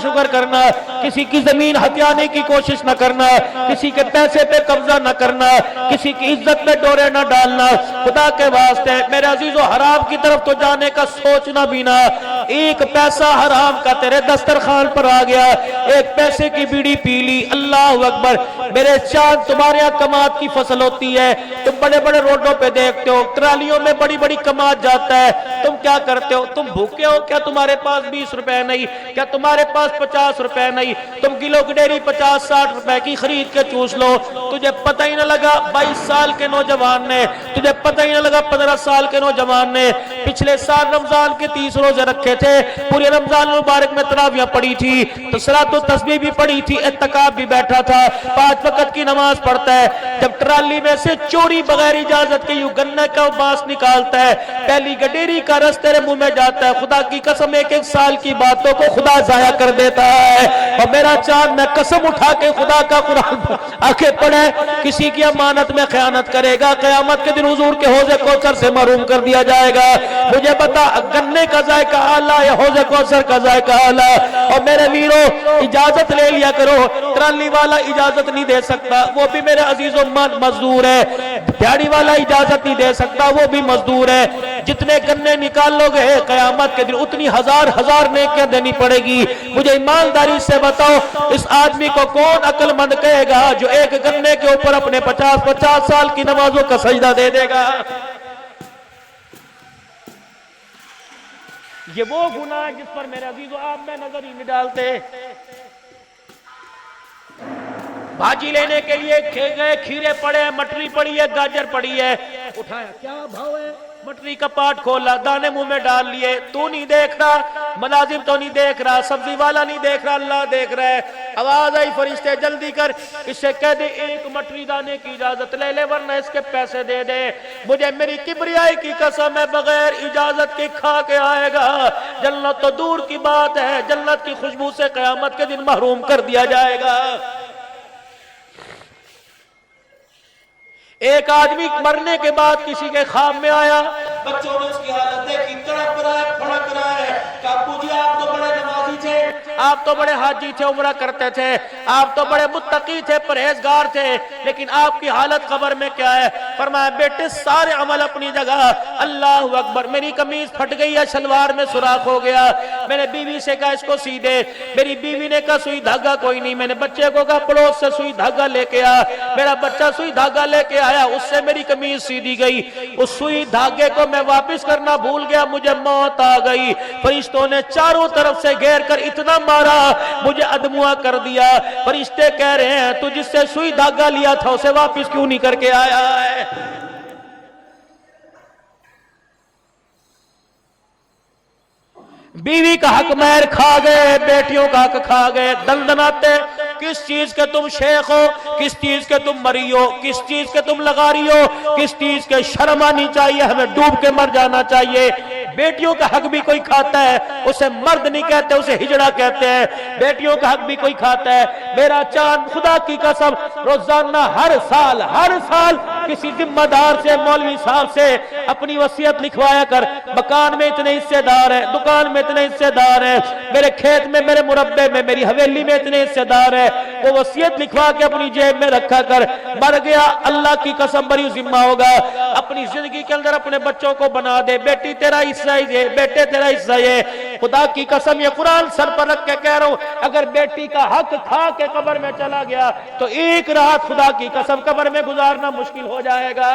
شکر کرنا، کسی کی زمین ہتھیانے کی کوشش نہ کرنا، کسی کے پیسے پہ قبضہ نہ کرنا، کسی کی عزت میں ڈورے نہ ڈالنا۔ خدا کے واسطے میرے عزیزو حرام کی طرف تو جانے کا سوچنا بھی نہ۔ ایک پیسہ حرام کا تیرے دسترخوان پر آ گیا، ایک پیسے کی بیڑی پی لی، اللہ اکبر۔ میرے چاند تمہارے یہاں کماد کی فصل ہوتی ہے، تم بڑے بڑے روڈوں پہ دیکھتے ہو ٹرالیوں میں بڑی بڑی کماد جاتا ہے، تم کیا کرتے ہو؟ تم بھوکے ہو کیا؟ تمہارے پاس 20 روپے نہیں کیا؟ تمہارے پاس 50 روپے نہیں؟ تم کلو کی ڈیری 50-60 روپے کی خرید کے چوس لو، تجھے پتہ ہی نہ لگا 22 سال کے نوجوان نے، تجھے پتہ ہی نہ لگا 15 سال کے نوجوان نے پچھلے سال رمضان کے 30 روزے رکھے تھے، پورے رمضان مبارک میں تراویح پڑھی تھی، صلاۃ و تسبیح بھی پڑھی تھی، اعتکاف بھی بیٹھا تھا، 5 وقت کی نماز پڑھتا ہے۔ جب ٹرالی میں سے چوری بغیر اجازت کے یوں گنے کا بانس نکالتا ہے، پہلی گڈیری کا رس تیرے منہ میں جاتا ہے، خدا کی قسم 1-1 سال کی باتوں کو خدا ضائع کر دیتا ہے۔ اور میرا چاند میں قسم اٹھا کے خدا کا قرآن آنکھیں پڑھے، کسی کی امانت میں خیانت کرے گا، قیامت کے دن حضور کے حوض کوثر سے محروم کر دیا جائے گا۔ مجھے بتا گنے کا ذائقہ اعلیٰ یا حوض کوثر کا ذائقہ اعلیٰ؟ اور میرے ویرو اجازت لے لیا کرو، ٹرالی والا اجازت نہیں دے سکتا، وہ بھی میرے عزیز و مزدور ہے، دیہڑی والا اجازت نہیں دے سکتا، وہ بھی مزدور ہے۔ جتنے گنے نکالو گے قیامت کے دن اتنی ہزار نیکیاں دینی پڑے گی۔ مجھے ایمانداری سے بتاؤ اس آدمی کو کون عقل مند کہے گا جو ایک گنے کے اوپر اپنے 50 سال کی نمازوں کا سجدہ دے دے گا؟ یہ وہ گناہ ہے جس پر میرے عزیزو آپ میں نظر ہی نہیں ڈالتے۔ بھاجی لینے کے لیے گئے، کھیرے پڑے ہیں، مٹری پڑی ہے، گاجر پڑی ہے، اٹھایا کیا بھاؤ ہے؟ مٹری کا پاٹ کھولا، دانے منہ میں ڈال لیے۔ تو نہیں دیکھ رہا، ملازم تو نہیں دیکھ رہا، سبزی والا نہیں دیکھ رہا، اللہ دیکھ رہا ہے۔ آواز آئی فرشتے جلدی کر اس سے کہہ دے 1 مٹری دانے کی اجازت لے لے ورنہ اس کے پیسے دے دے۔ مجھے میری کبریائی کی قسم ہے بغیر اجازت کے کھا کے آئے گا، جنت تو دور کی بات ہے، جنت کی خوشبو سے قیامت کے دن محروم کر دیا جائے گا۔ ایک آدمی مرنے کے بعد کسی کے خواب میں آیا، بچوں نے اس کی حالت دیکھی، تڑپ رہا ہے، پھڑک رہا ہے، کہ ابو جی آپ تو بڑے نمازی تھے، آپ تو بڑے حاجی تھے، عمرہ کرتے تھے، آپ تو بڑے متقی تھے، پرہیزگار تھے، لیکن آپ کی حالت قبر میں کیا ہے؟ فرمایا بیٹے سارے عمل اپنی جگہ، اللہ اکبر، میری قمیض پھٹ گئی ہے، شلوار میں سوراخ ہو گیا، میں نے بیوی سے کہا اس کو سی دے، میری بیوی نے کہا سوئی دھاگا کوئی نہیں، میں نے بچے کو کہا پڑوس سے سوئی دھاگا لے کے آ، میرا بچہ سوئی دھاگا لے کے آیا، اس سے میری قمیض سی دی گئی، اس سوئی دھاگے کو میں واپس کرنا بھول گیا، مجھے موت آ گئی، فرشتوں نے چاروں طرف سے گھیر کر اتنا مارا مجھے ادموا کر دیا۔ فرشتے کہہ رہے ہیں تو جس سے سوئی دھاگا لیا تھا اسے واپس کیوں نہیں کر کے آیا ہے؟ بیوی کا حق مہر کھا گئے، بیٹیوں کا حق کھا گئے، دندناتے کس چیز کے تم شیخ ہو، کس چیز کے تم مری ہو، کس چیز کے تم لغاری ہو، کس چیز کے شرم آنی چاہیے، ہمیں ڈوب کے مر جانا چاہیے۔ بیٹیوں کا حق بھی کوئی کھاتا ہے، اسے مرد نہیں کہتے، اسے ہجڑا کہتے ہیں، بیٹیوں کا حق بھی کوئی کھاتا ہے۔ میرا چاند خدا کی قسم روزانہ ہر سال کسی ذمہ دار سے، مولوی صاحب سے اپنی وصیت لکھوایا کر، مکان میں اتنے حصے دار ہیں، دکان میں اتنے حصے دار ہیں، میرے کھیت میں، میرے مربے میں، میری حویلی میں اتنے حصے دار ہیں، وہ وصیت لکھوا کے اپنی جیب میں رکھا کر۔ مر گیا اللہ کی قسم بری ذمہ ہوگا، اپنی زندگی کے اندر اپنے بچوں کو بنا دے، بیٹی تیرا حصہ یہ، بیٹے تیرا حصہ یہ۔ خدا کی قسم یہ قرآن سر پر رکھ کے کہہ رہا ہوں، اگر بیٹی کا حق کھا کے قبر میں چلا گیا تو ایک رات خدا کی قسم قبر میں گزارنا مشکل ہو جائے گا۔